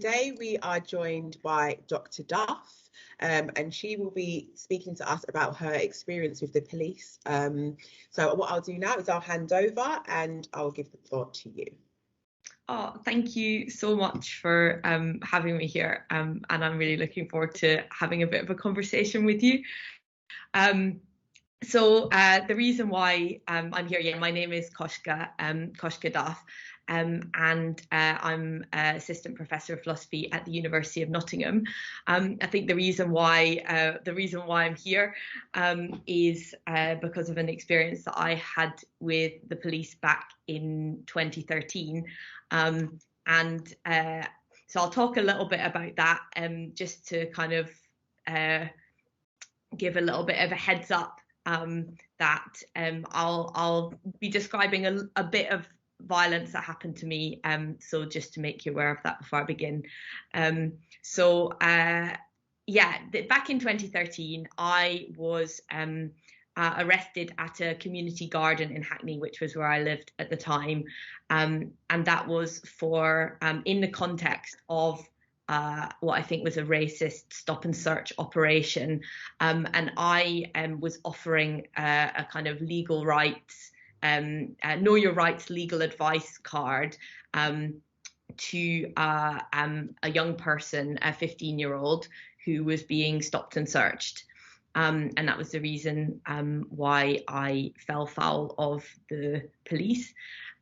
Today we are joined by Dr. Duff, and she will be speaking to us about her experience with the police. So what I'll do now is I'll hand over and I'll give the floor to you. Oh, thank you so much for having me here, and I'm really looking forward to having a bit of a conversation with you. The reason why I'm here, my name is Koshka Duff, and I'm assistant professor of philosophy at the University of Nottingham. I think the reason why I'm here is because of an experience that I had with the police back in 2013, so I'll talk a little bit about that, just to kind of give a little bit of a heads up. That I'll be describing a bit of violence that happened to me, so just to make you aware of that before I begin. Back in 2013 I was arrested at a community garden in Hackney, which was where I lived at the time, and that was for in the context of what I think was a racist stop and search operation, and I was offering a kind of legal rights, know your rights legal advice card to a young person, a 15-year-old who was being stopped and searched, and that was the reason why I fell foul of the police.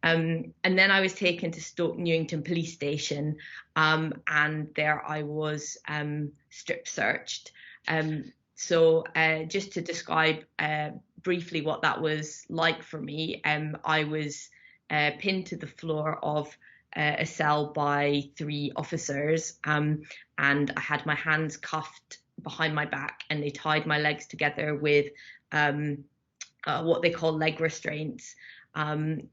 And then I was taken to Stoke Newington police station, and there I was strip searched. Just to describe briefly what that was like for me, I was pinned to the floor of a cell by 3 officers, and I had my hands cuffed behind my back, and they tied my legs together with what they call leg restraints. And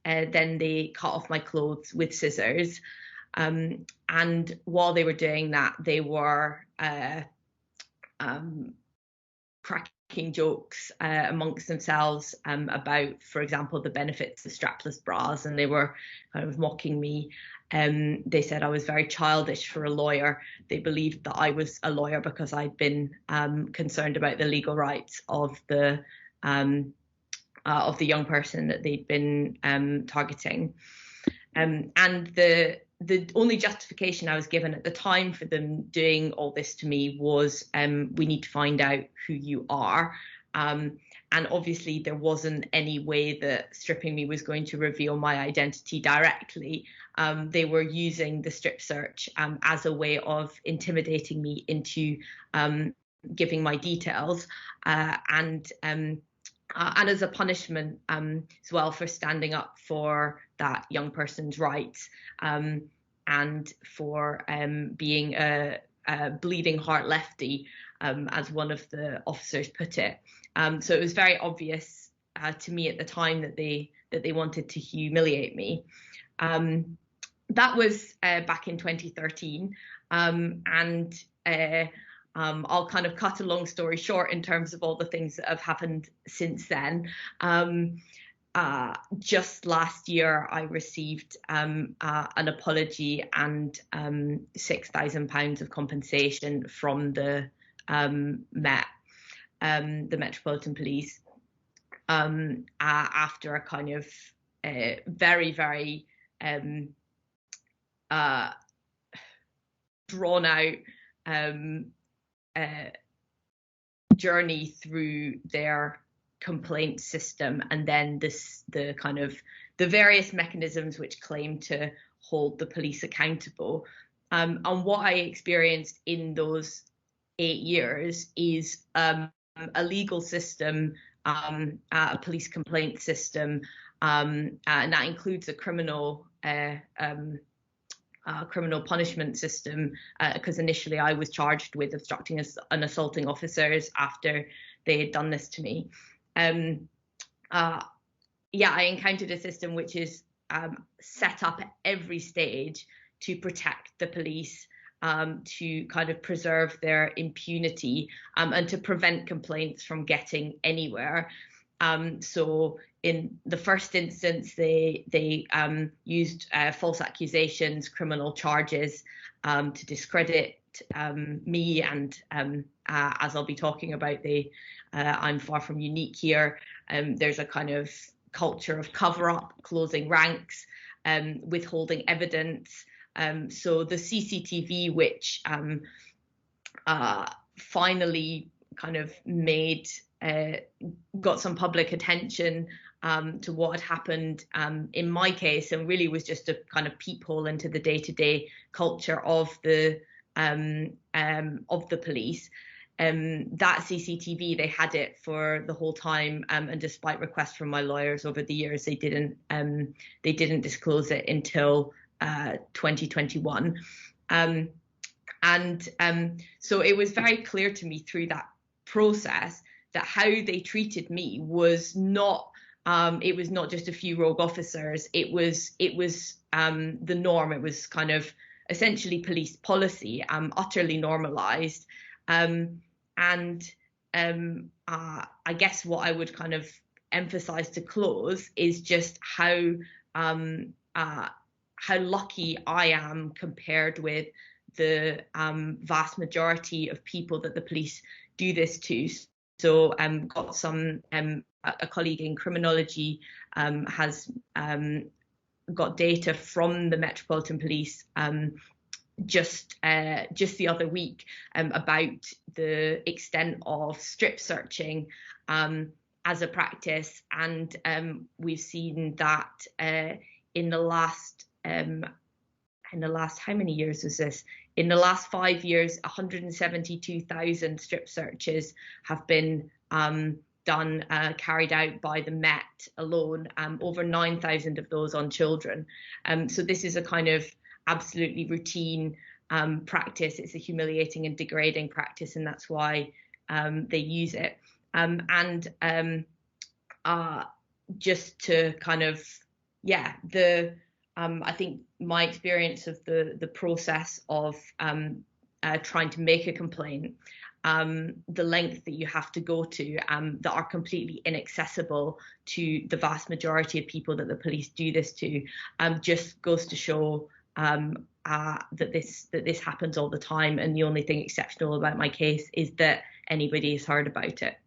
then they cut off my clothes with scissors. And while they were doing that, they were cracking jokes amongst themselves about, for example, the benefits of strapless bras, and they were kind of mocking me. They said I was very childish for a lawyer. They believed that I was a lawyer because I'd been concerned about the legal rights of the young person that they'd been targeting. And the only justification I was given at the time for them doing all this to me was, we need to find out who you are. And obviously there wasn't any way that stripping me was going to reveal my identity directly. They were using the strip search as a way of intimidating me into giving my details, and as a punishment as well for standing up for that young person's rights, and for being a bleeding heart lefty, as one of the officers put it. So it was very obvious to me at the time that they wanted to humiliate me. That was back in 2013, and I'll kind of cut a long story short in terms of all the things that have happened since then. Just last year, I received an apology and £6,000 of compensation from the Met, the Metropolitan Police, after a kind of very, very drawn out journey through their complaint system, and then the various mechanisms which claim to hold the police accountable. And what I experienced in those 8 years is a legal system, a police complaint system, and that includes a criminal punishment system, because initially I was charged with obstructing and assaulting officers after they had done this to me. I encountered a system which is set up at every stage to protect the police, to kind of preserve their impunity, and to prevent complaints from getting anywhere. So in the first instance, they used false accusations, criminal charges, to discredit me, and as I'll be talking about, I'm far from unique here. There's a kind of culture of cover-up, closing ranks, withholding evidence. So the CCTV, which finally kind of got some public attention to what had happened in my case, and really was just a kind of peephole into the day-to-day culture of the police. That CCTV, they had it for the whole time, and despite requests from my lawyers over the years, they didn't disclose it until 2021. So it was very clear to me through that process that how they treated me was not just a few rogue officers. It was the norm. It was kind of essentially police policy, utterly normalized. I guess what I would kind of emphasize to close is just how lucky I am compared with the vast majority of people that the police do this to. So got some a colleague in criminology has got data from the Metropolitan Police just the other week about the extent of strip searching as a practice, and we've seen that in the last how many years was this? In the last 5 years, 172,000 strip searches have been carried out by the Met alone, over 9,000 of those on children. So this is a kind of absolutely routine practice. It's a humiliating and degrading practice, and that's why they use it. Just to kind of, I think my experience of the process of trying to make a complaint, the length that you have to go to, that are completely inaccessible to the vast majority of people that the police do this to, just goes to show that this happens all the time. And the only thing exceptional about my case is that anybody has heard about it.